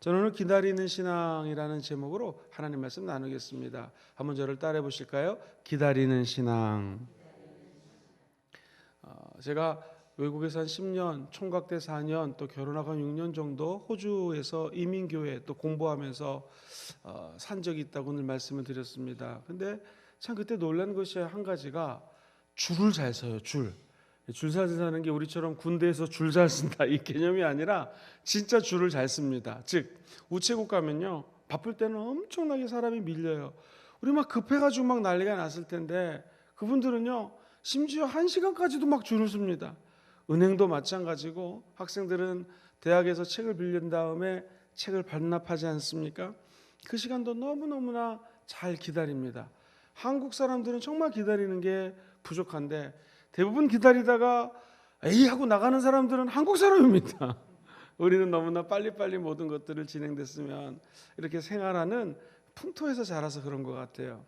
저는 오늘 기다리는 신앙이라는 제목으로 하나님 말씀 나누겠습니다. 한번 저를 따라해 보실까요? 기다리는 신앙. 제가 외국에서 한 10년, 총각대 4년, 또 결혼하고 한 6년 정도 호주에서 이민교회 또 공부하면서 산 적이 있다고 오늘 말씀을 드렸습니다. 근데 참 그때 놀란 것이 한 가지가 줄을 잘 서요. 줄 잘 서는 게 우리처럼 군대에서 줄 잘 쓴다 이 개념이 아니라 진짜 줄을 잘 씁니다. 즉 우체국 가면요, 바쁠 때는 엄청나게 사람이 밀려요. 우리 막 급해가지고 막 난리가 났을 텐데 그분들은요 심지어 1시간까지도 막 줄을 섭니다. 은행도 마찬가지고 학생들은 대학에서 책을 빌린 다음에 책을 반납하지 않습니까? 그 시간도 너무너무나 잘 기다립니다. 한국 사람들은 정말 기다리는 게 부족한데 대부분 기다리다가 에이 하고 나가는 사람들은 한국 사람입니다. 우리는 너무나 빨리빨리 모든 것들을 진행됐으면 이렇게 생활하는 풍토에서 자라서 그런 것 같아요.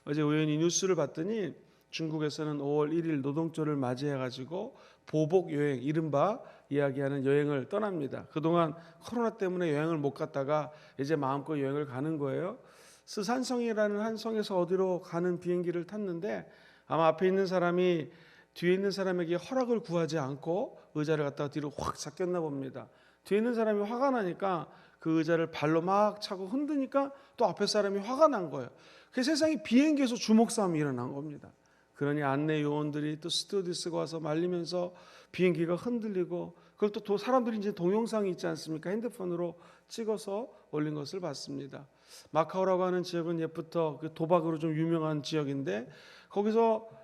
어제 우연히 뉴스를 봤더니 중국에서는 5월 1일 노동절을 맞이해가지고 보복 여행, 이른바 이야기하는 여행을 떠납니다. 그동안 코로나 때문에 여행을 못 갔다가 이제 마음껏 여행을 가는 거예요. 스산성이라는 한 성에서 어디로 가는 비행기를 탔는데 아마 앞에 있는 사람이 뒤에 있는 사람에게 허락을 구하지 않고 의자를 갖다가 뒤로 확 삭겼나 봅니다. 뒤에 있는 사람이 화가 나니까 그 의자를 발로 막 차고 흔드니까 또 앞에 사람이 화가 난 거예요. 그 세상에 비행기에서 주먹 싸움이 일어난 겁니다. 그러니 안내 요원들이 또 스튜어디스가 와서 말리면서 비행기가 흔들리고 그걸 또 사람들이 이제 동영상이 있지 않습니까? 핸드폰으로 찍어서 올린 것을 봤습니다. 마카오라고 하는 지역은 옛부터 그 도박으로 좀 유명한 지역인데 거기서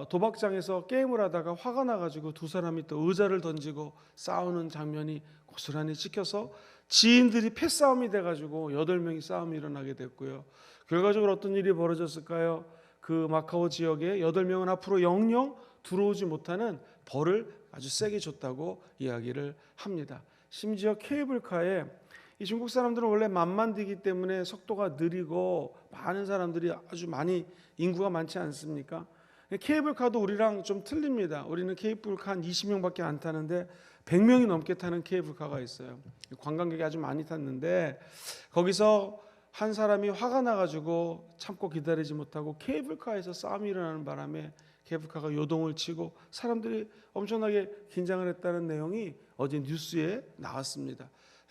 도박장에서 게임을 하다가 화가 나가지고 두 사람이 또 의자를 던지고 싸우는 장면이 고스란히 찍혀서 지인들이 패싸움이 돼가지고 8명이 싸움이 일어나게 됐고요. 결과적으로 어떤 일이 벌어졌을까요? 그 마카오 지역에 8명은 앞으로 영영 들어오지 못하는 벌을 아주 세게 줬다고 이야기를 합니다. 심지어 케이블카에 이 중국 사람들은 원래 만만디기 때문에 속도가 느리고 많은 사람들이 아주 많이 인구가 많지 않습니까? 케이블카도 우리랑 좀 틀립니다. 우리는 케이블카 한 20명밖에 안 타는데 100명이 넘게 타는 케이블카가 있어요. 관광객이 아주 많이 탔는데 거기서 한 사람이 화가 나가지고 참고 기다리지 못하고 케이블카에서 싸움이 일어나는 바람에 케이블카가 요동을 치고 사람들이 엄청나게 긴장을 했다는 내용이 어제 뉴스에 나왔습니다.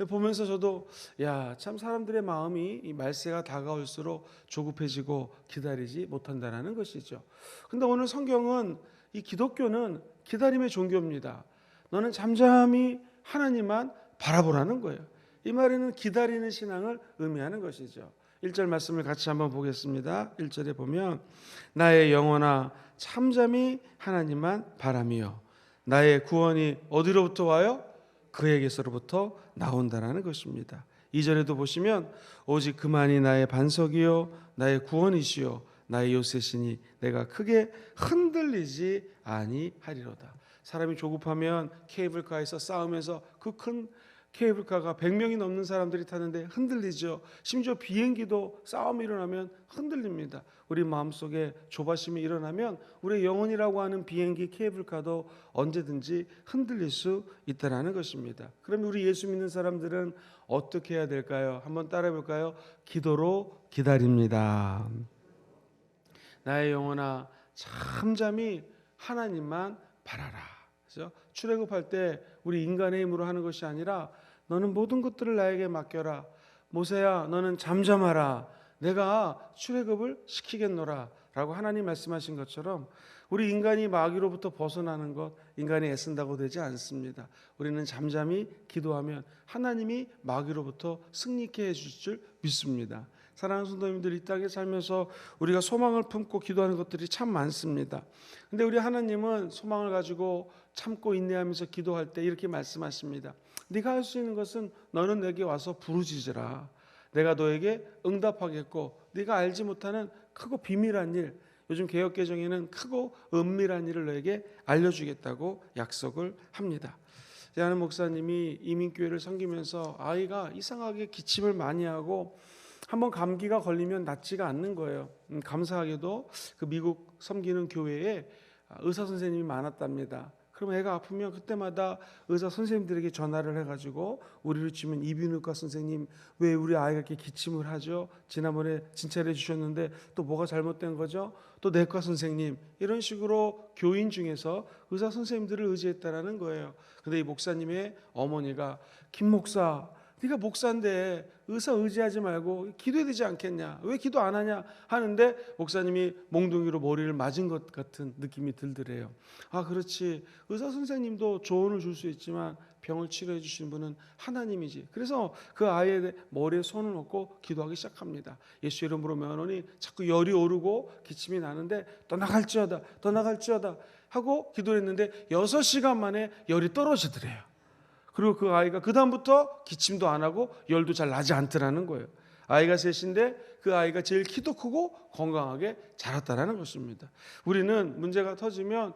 보면서 저도 참 사람들의 마음이 이 말세가 다가올수록 조급해지고 기다리지 못한다는 것이죠. 근데 오늘 성경은 이 기독교는 기다림의 종교입니다. 너는 잠잠히 하나님만 바라보라는 거예요. 이 말에는 기다리는 신앙을 의미하는 것이죠. 1절 말씀을 같이 한번 보겠습니다. 1절에 보면 나의 영혼아 잠잠히 하나님만 바라며 나의 구원이 어디로부터 와요? 그에게서로부터 나온다라는 것입니다. 2절에도 보시면 오직 그만이 나의 반석이요 나의 구원이시요 나의 요새시니 내가 크게 흔들리지 아니하리로다. 사람이 조급하면 케이블카에서 싸우면서 그 큰 케이블카가 100명이 넘는 사람들이 타는데 흔들리죠. 심지어 비행기도 싸움이 일어나면 흔들립니다. 우리 마음속에 조바심이 일어나면 우리의 영혼이라고 하는 비행기 케이블카도 언제든지 흔들릴 수 있다는 것입니다. 그럼 우리 예수 믿는 사람들은 어떻게 해야 될까요? 한번 따라해 볼까요? 기도로 기다립니다. 나의 영혼아 잠잠히 하나님만 바라라. 그렇죠? 출애굽할 때 우리 인간의 힘으로 하는 것이 아니라 너는 모든 것들을 나에게 맡겨라. 모세야 너는 잠잠하라. 내가 출애굽을 시키겠노라 라고 하나님 말씀하신 것처럼 우리 인간이 마귀로부터 벗어나는 것, 인간이 애쓴다고 되지 않습니다. 우리는 잠잠히 기도하면 하나님이 마귀로부터 승리케 해줄 줄 믿습니다. 사랑하는 성도님들, 이 땅에 살면서 우리가 소망을 품고 기도하는 것들이 참 많습니다. 근데 우리 하나님은 소망을 가지고 참고 인내하면서 기도할 때 이렇게 말씀하십니다. 네가 할 수 있는 것은 너는 내게 와서 부르짖으라. 내가 너에게 응답하겠고 네가 알지 못하는 크고 비밀한 일, 요즘 개역개정에는 크고 은밀한 일을 너에게 알려주겠다고 약속을 합니다. 제 아는 목사님이 이민교회를 섬기면서 아이가 이상하게 기침을 많이 하고 한번 감기가 걸리면 낫지가 않는 거예요. 감사하게도 그 미국 섬기는 교회에 의사 선생님이 많았답니다. 그럼 애가 아프면 그때마다 의사 선생님들에게 전화를 해가지고 우리를 치면 이비인후과 선생님 왜 우리 아이가 이렇게 기침을 하죠? 지난번에 진찰해 주셨는데 또 뭐가 잘못된 거죠? 또 내과 선생님 이런 식으로 교인 중에서 의사 선생님들을 의지했다라는 거예요. 근데 이 목사님의 어머니가 김 목사 네가 목사인데 의사 의지하지 말고 기도해야 되지 않겠냐? 왜 기도 안 하냐? 하는데 목사님이 몽둥이로 머리를 맞은 것 같은 느낌이 들더래요. 아 그렇지. 의사 선생님도 조언을 줄 수 있지만 병을 치료해 주시는 분은 하나님이지. 그래서 그 아이의 머리에 손을 얹고 기도하기 시작합니다. 예수 이름으로 명하노니 자꾸 열이 오르고 기침이 나는데 떠나갈지어다 떠나갈지어다 하고 기도를 했는데 6시간 만에 열이 떨어지더래요. 그리고 그 아이가 그 다음부터 기침도 안 하고 열도 잘 나지 않더라는 거예요. 아이가 셋인데 그 아이가 제일 키도 크고 건강하게 자랐다라는 것입니다. 우리는 문제가 터지면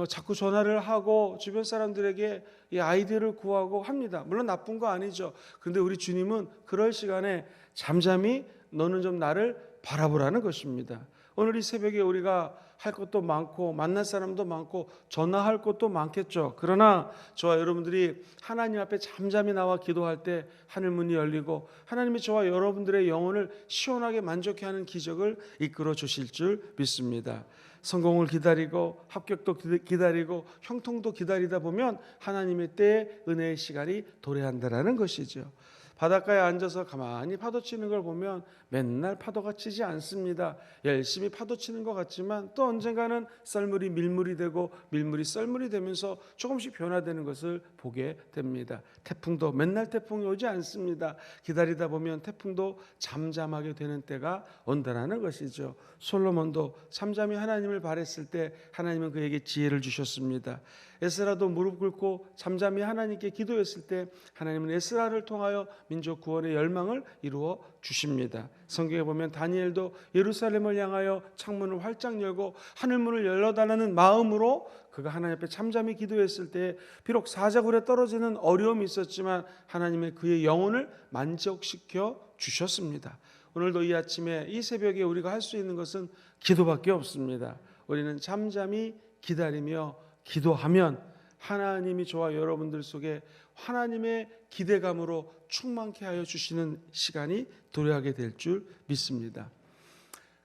자꾸 전화를 하고 주변 사람들에게 이 아이디어를 구하고 합니다. 물론 나쁜 거 아니죠. 그런데 우리 주님은 그럴 시간에 잠잠히 너는 좀 나를 바라보라는 것입니다. 오늘 이 새벽에 우리가 할 것도 많고 만날 사람도 많고 전화할 것도 많겠죠. 그러나 저와 여러분들이 하나님 앞에 잠잠히 나와 기도할 때 하늘 문이 열리고 하나님이 저와 여러분들의 영혼을 시원하게 만족해 하는 기적을 이끌어 주실 줄 믿습니다. 성공을 기다리고 합격도 기다리고 형통도 기다리다 보면 하나님의 때에 은혜의 시간이 도래한다라는 것이죠. 바닷가에 앉아서 가만히 파도 치는 걸 보면 맨날 파도가 치지 않습니다. 열심히 파도 치는 것 같지만 또 언젠가는 썰물이 밀물이 되고 밀물이 썰물이 되면서 조금씩 변화되는 것을 보게 됩니다. 태풍도 맨날 태풍이 오지 않습니다. 기다리다 보면 태풍도 잠잠하게 되는 때가 온다라는 것이죠. 솔로몬도 잠잠히 하나님을 바랬을 때 하나님은 그에게 지혜를 주셨습니다. 에스라도 무릎 꿇고 잠잠히 하나님께 기도했을 때 하나님은 에스라를 통하여 민족 구원의 열망을 이루어 주십니다. 성경에 보면 다니엘도 예루살렘을 향하여 창문을 활짝 열고 하늘문을 열어달라는 마음으로 그가 하나님 앞에 잠잠히 기도했을 때 비록 사자굴에 떨어지는 어려움이 있었지만 하나님의 그의 영혼을 만족시켜 주셨습니다. 오늘도 이 아침에 이 새벽에 우리가 할 수 있는 것은 기도밖에 없습니다. 우리는 잠잠히 기다리며 기도하면 하나님이 저와 여러분들 속에 하나님의 기대감으로 충만케 하여 주시는 시간이 도래하게 될 줄 믿습니다.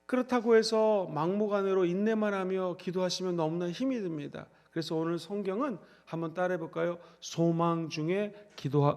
그렇다고 해서 막무가내로 인내만 하며 기도하시면 너무나 힘이 듭니다. 그래서 오늘 성경은 한번 따라해 볼까요? 소망 중에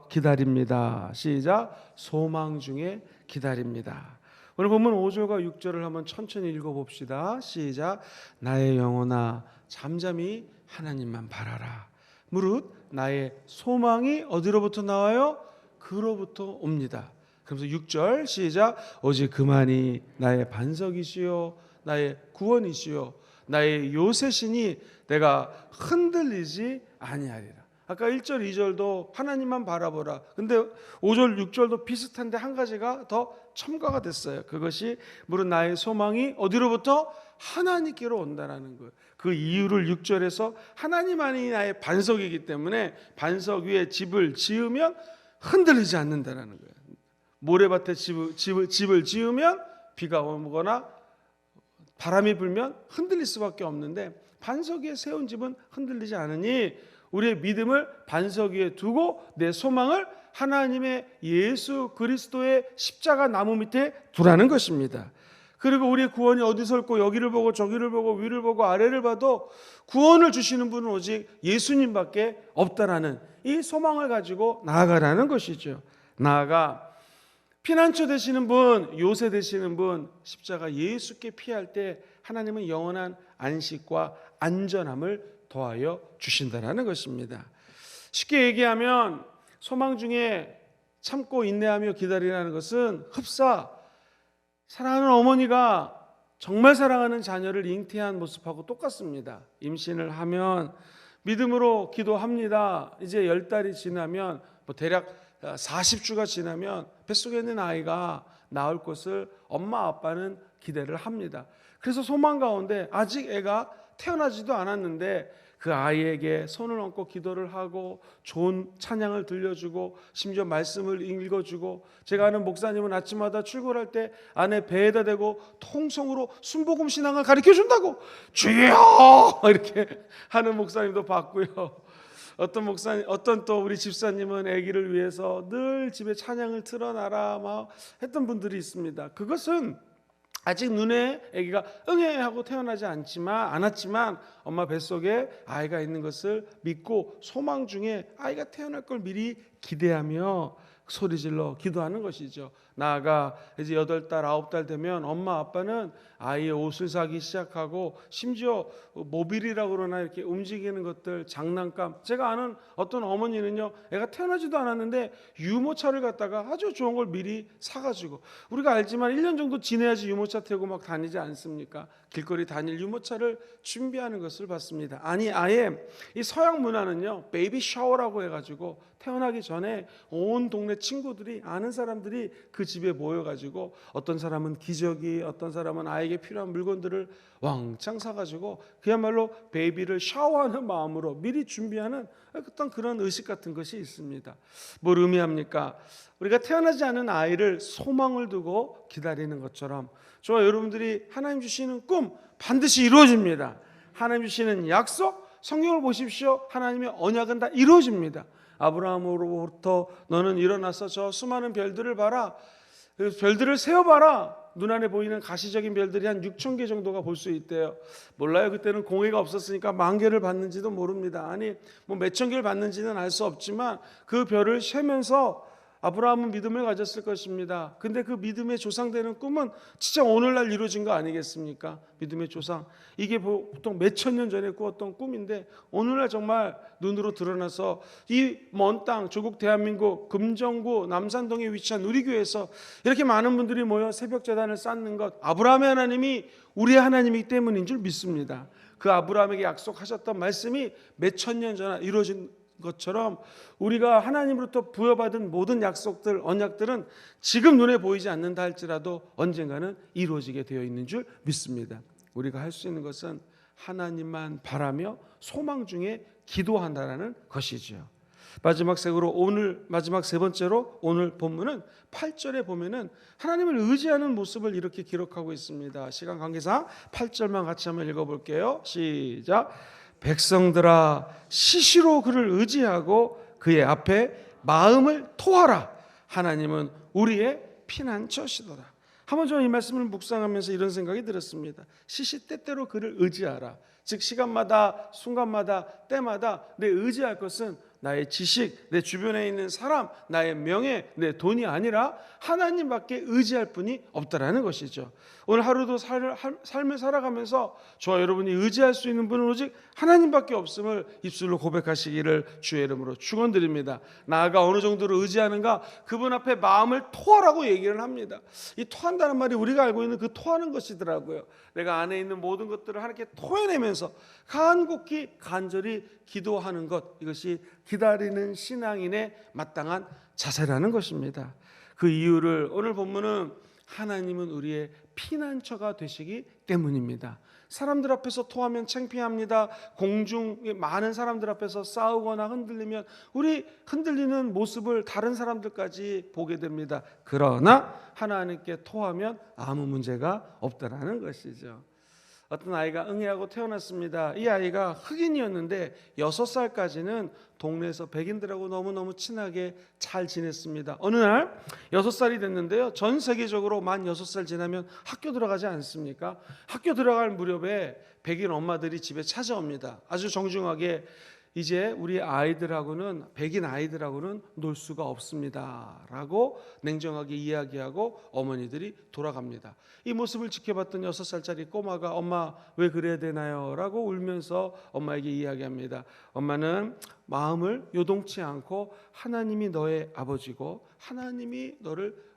기다립니다. 시작. 소망 중에 기다립니다. 오늘 보면 5절과 6절을 한번 천천히 읽어봅시다. 시작. 나의 영혼아 잠잠히 하나님만 바라라. 무릇 나의 소망이 어디로부터 나와요? 그로부터 옵니다. 그러면서 6절 시작. 오직 그만이 나의 반석이시요 나의 구원이시요 나의 요새시니 내가 흔들리지 아니하리라. 아까 1절 2절도 하나님만 바라보라. 근데 5절 6절도 비슷한데 한 가지가 더 첨가가 됐어요. 그것이 무릇 나의 소망이 어디로부터? 하나님께로 온다라는 거예요. 그 이유를 6절에서 하나님만이 나의 반석이기 때문에 반석 위에 집을 지으면 흔들리지 않는다라는 거예요. 모래밭에 집을 지으면 비가 오거나 바람이 불면 흔들릴 수밖에 없는데 반석 위에 세운 집은 흔들리지 않으니 우리의 믿음을 반석 위에 두고 내 소망을 하나님의 예수 그리스도의 십자가 나무 밑에 두라는 것입니다. 그리고 우리의 구원이 어디서 올고 여기를 보고 저기를 보고 위를 보고 아래를 봐도 구원을 주시는 분은 오직 예수님밖에 없다라는 이 소망을 가지고 나아가라는 것이죠. 나아가 피난처 되시는 분, 요새 되시는 분, 십자가 예수께 피할 때 하나님은 영원한 안식과 안전함을 더하여 주신다라는 것입니다. 쉽게 얘기하면 소망 중에 참고 인내하며 기다리라는 것은 흡사 사랑하는 어머니가 정말 사랑하는 자녀를 잉태한 모습하고 똑같습니다. 임신을 하면 믿음으로 기도합니다. 이제 10달이 지나면 대략 40주가 지나면 뱃속에 있는 아이가 나올 것을 엄마 아빠는 기대를 합니다. 그래서 소망 가운데 아직 애가 태어나지도 않았는데 그 아이에게 손을 얹고 기도를 하고 좋은 찬양을 들려주고 심지어 말씀을 읽어주고, 제가 아는 목사님은 아침마다 출근할 때 아내 배에다 대고 통성으로 순복음 신앙을 가르쳐준다고 주여 이렇게 하는 목사님도 봤고요. 어떤 또 우리 집사님은 아기를 위해서 늘 집에 찬양을 틀어놔라 막 했던 분들이 있습니다. 그것은 아직 눈에 아기가 응애하고 태어나지 않았지만 엄마 뱃속에 아이가 있는 것을 믿고 소망 중에 아이가 태어날 걸 미리 기대하며 소리질러 기도하는 것이죠. 나아가 이제 8달, 9달 되면 엄마 아빠는 아이의 옷을 사기 시작하고, 심지어 모빌이라고 그러나 이렇게 움직이는 것들, 장난감. 제가 아는 어떤 어머니는요, 애가 태어나지도 않았는데 유모차를 갖다가 아주 좋은 걸 미리 사가지고, 우리가 알지만 1년 정도 지내야지 유모차 타고 막 다니지 않습니까? 길거리 다닐 유모차를 준비하는 것을 봤습니다. 아니, 아예 이 서양 문화는요, 베이비 샤워라고 해가지고 태어나기 전에 온 동네 친구들이, 아는 사람들이 그 집에 모여가지고, 어떤 사람은 기저귀, 어떤 사람은 아이에게 필요한 물건들을 왕창 사가지고 그야말로 베이비를 샤워하는 마음으로 미리 준비하는 어떤 그런 의식 같은 것이 있습니다. 뭘 의미합니까? 우리가 태어나지 않은 아이를 소망을 두고 기다리는 것처럼, 저와 여러분들이 하나님 주시는 꿈 반드시 이루어집니다. 하나님 주시는 약속, 성경을 보십시오. 하나님의 언약은 다 이루어집니다. 아브라함으로부터 너는 일어나서 저 수많은 별들을 봐라, 별들을 세어봐라. 눈안에 보이는 가시적인 별들이 한 6,000개 정도가 볼 수 있대요. 몰라요. 그때는 공해가 없었으니까 10,000개를 봤는지도 모릅니다. 아니 뭐 몇천 개를 봤는지는 알 수 없지만 그 별을 세면서 아브라함은 믿음을 가졌을 것입니다. 근데 그 믿음의 조상되는 꿈은 진짜 오늘날 이루어진 거 아니겠습니까? 믿음의 조상, 이게 보통 몇천 년 전에 꾸었던 꿈인데 오늘날 정말 눈으로 드러나서 이 먼 땅, 조국 대한민국 금정구 남산동에 위치한 누리교회에서 이렇게 많은 분들이 모여 새벽 제단을 쌓는 것, 아브라함의 하나님이 우리의 하나님이기 때문인 줄 믿습니다. 그 아브라함에게 약속하셨던 말씀이 몇천 년 전에 이루어진 것처럼 우리가 하나님으로부터 부여받은 모든 약속들, 언약들은 지금 눈에 보이지 않는다 할지라도 언젠가는 이루어지게 되어 있는 줄 믿습니다. 우리가 할 수 있는 것은 하나님만 바라며 소망 중에 기도한다라는 것이죠. 마지막 세 번째로 오늘 본문은 8절에 보면은 하나님을 의지하는 모습을 이렇게 기록하고 있습니다. 시간 관계상 8절만 같이 한번 읽어볼게요. 시작. 백성들아, 시시로 그를 의지하고 그의 앞에 마음을 토하라. 하나님은 우리의 피난처시더라. 한번 저는 이 말씀을 묵상하면서 이런 생각이 들었습니다. 시시때때로 그를 의지하라. 즉 시간마다, 순간마다, 때마다 내 의지할 것은 나의 지식, 내 주변에 있는 사람, 나의 명예, 내 돈이 아니라 하나님밖에 의지할 분이 없다라는 것이죠. 오늘 하루도 삶을 살아가면서 저와 여러분이 의지할 수 있는 분은 오직 하나님밖에 없음을 입술로 고백하시기를 주의 이름으로 축원드립니다. 나아가 어느 정도로 의지하는가? 그분 앞에 마음을 토하라고 얘기를 합니다. 이 토한다는 말이 우리가 알고 있는 그 토하는 것이더라고요. 내가 안에 있는 모든 것들을 하나님께 토해내면서 간곡히 간절히 기도하는 것, 이것이 기다리는 신앙인의 마땅한 자세라는 것입니다. 그 이유를 오늘 본문은 하나님은 우리의 피난처가 되시기 때문입니다. 사람들 앞에서 토하면 창피합니다. 공중에 많은 사람들 앞에서 싸우거나 흔들리면 우리 흔들리는 모습을 다른 사람들까지 보게 됩니다. 그러나 하나님께 토하면 아무 문제가 없다라는 것이죠. 어떤 아이가 응애하고 태어났습니다. 이 아이가 흑인이었는데 6살까지는 동네에서 백인들하고 너무너무 친하게 잘 지냈습니다. 어느 날 6살이 됐는데요, 전 세계적으로 만 6살 지나면 학교 들어가지 않습니까? 학교 들어갈 무렵에 백인 엄마들이 집에 찾아옵니다. 아주 정중하게, 이제 우리 아이들하고는, 백인 아이들하고는 놀 수가 없습니다 라고 냉정하게 이야기하고 어머니들이 돌아갑니다. 이 모습을 지켜봤던 6살짜리 꼬마가 엄마 왜 그래야 되나요? 라고 울면서 엄마에게 이야기합니다. 엄마는 마음을 요동치 않고 하나님이 너의 아버지고 하나님이 너를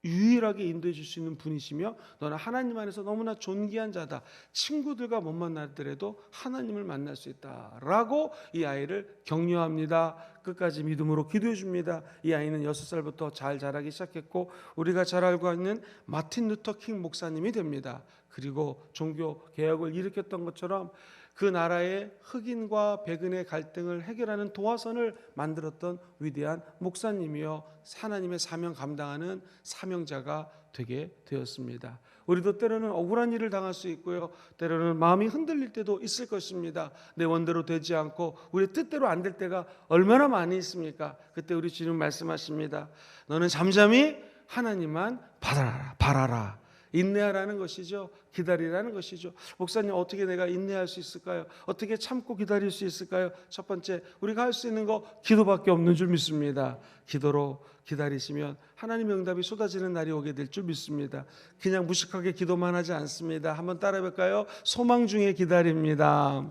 유일하게 인도해 줄 수 있는 분이시며 너는 하나님 안에서 너무나 존귀한 자다. 친구들과 못 만나더라도 하나님을 만날 수 있다라고 이 아이를 격려합니다. 끝까지 믿음으로 기도해 줍니다. 이 아이는 6살부터 잘 자라기 시작했고 우리가 잘 알고 있는 마틴 루터 킹 목사님이 됩니다. 그리고 종교 개혁을 일으켰던 것처럼 그 나라의 흑인과 백인의 갈등을 해결하는 도화선을 만들었던 위대한 목사님이요, 하나님의 사명 감당하는 사명자가 되게 되었습니다. 우리도 때로는 억울한 일을 당할 수 있고요, 때로는 마음이 흔들릴 때도 있을 것입니다. 내 원대로 되지 않고 우리 뜻대로 안 될 때가 얼마나 많이 있습니까? 그때 우리 주님 말씀하십니다. 너는 잠잠히 하나님만 바라라. 인내하라는 것이죠. 기다리라는 것이죠. 목사님, 어떻게 내가 인내할 수 있을까요? 어떻게 참고 기다릴 수 있을까요? 첫 번째, 우리가 할 수 있는 거 기도밖에 없는 줄 믿습니다. 기도로 기다리시면 하나님의 응답이 쏟아지는 날이 오게 될 줄 믿습니다. 그냥 무식하게 기도만 하지 않습니다. 한번 따라해 볼까요? 소망 중에 기다립니다.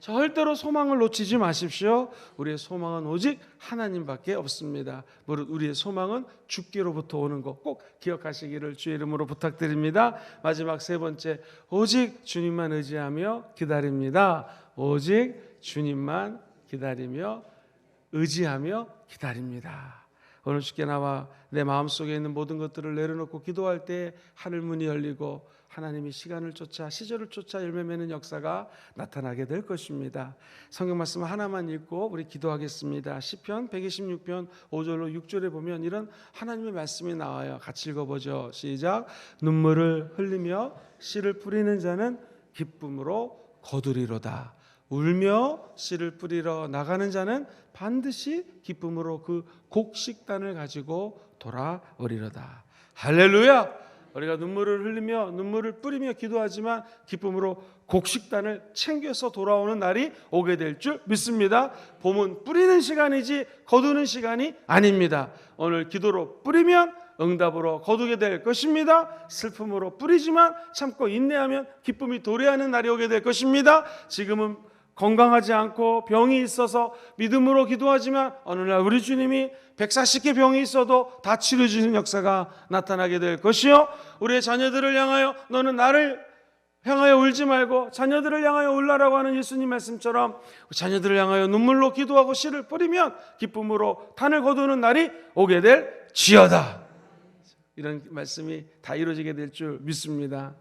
절대로 소망을 놓치지 마십시오. 우리의 소망은 오직 하나님밖에 없습니다. 우리의 소망은 주께로부터 오는 것 꼭 기억하시기를 주의 이름으로 부탁드립니다. 마지막 세 번째, 오직 주님만 의지하며 기다립니다. 오직 주님만 기다리며 의지하며 기다립니다. 오늘 주께 나와 내 마음속에 있는 모든 것들을 내려놓고 기도할 때 하늘 문이 열리고 하나님이 시간을 쫓아 시절을 쫓아 열매 맺는 역사가 나타나게 될 것입니다. 성경 말씀 하나만 읽고 우리 기도하겠습니다. 시편 126편 5절로 6절에 보면 이런 하나님의 말씀이 나와요. 같이 읽어보죠. 시작. 눈물을 흘리며 씨를 뿌리는 자는 기쁨으로 거두리로다. 울며 씨를 뿌리러 나가는 자는 반드시 기쁨으로 그 곡식단을 가지고 돌아오리로다. 할렐루야! 우리가 눈물을 흘리며 눈물을 뿌리며 기도하지만 기쁨으로 곡식단을 챙겨서 돌아오는 날이 오게 될 줄 믿습니다. 봄은 뿌리는 시간이지 거두는 시간이 아닙니다. 오늘 기도로 뿌리면 응답으로 거두게 될 것입니다. 슬픔으로 뿌리지만 참고 인내하면 기쁨이 도래하는 날이 오게 될 것입니다. 지금은 건강하지 않고 병이 있어서 믿음으로 기도하지만 어느 날 우리 주님이 140개 병이 있어도 다 치료해주는 역사가 나타나게 될 것이요, 우리의 자녀들을 향하여 너는 나를 향하여 울지 말고 자녀들을 향하여 울라라고 하는 예수님 말씀처럼 자녀들을 향하여 눈물로 기도하고 씨를 뿌리면 기쁨으로 단을 거두는 날이 오게 될 지어다. 이런 말씀이 다 이루어지게 될 줄 믿습니다.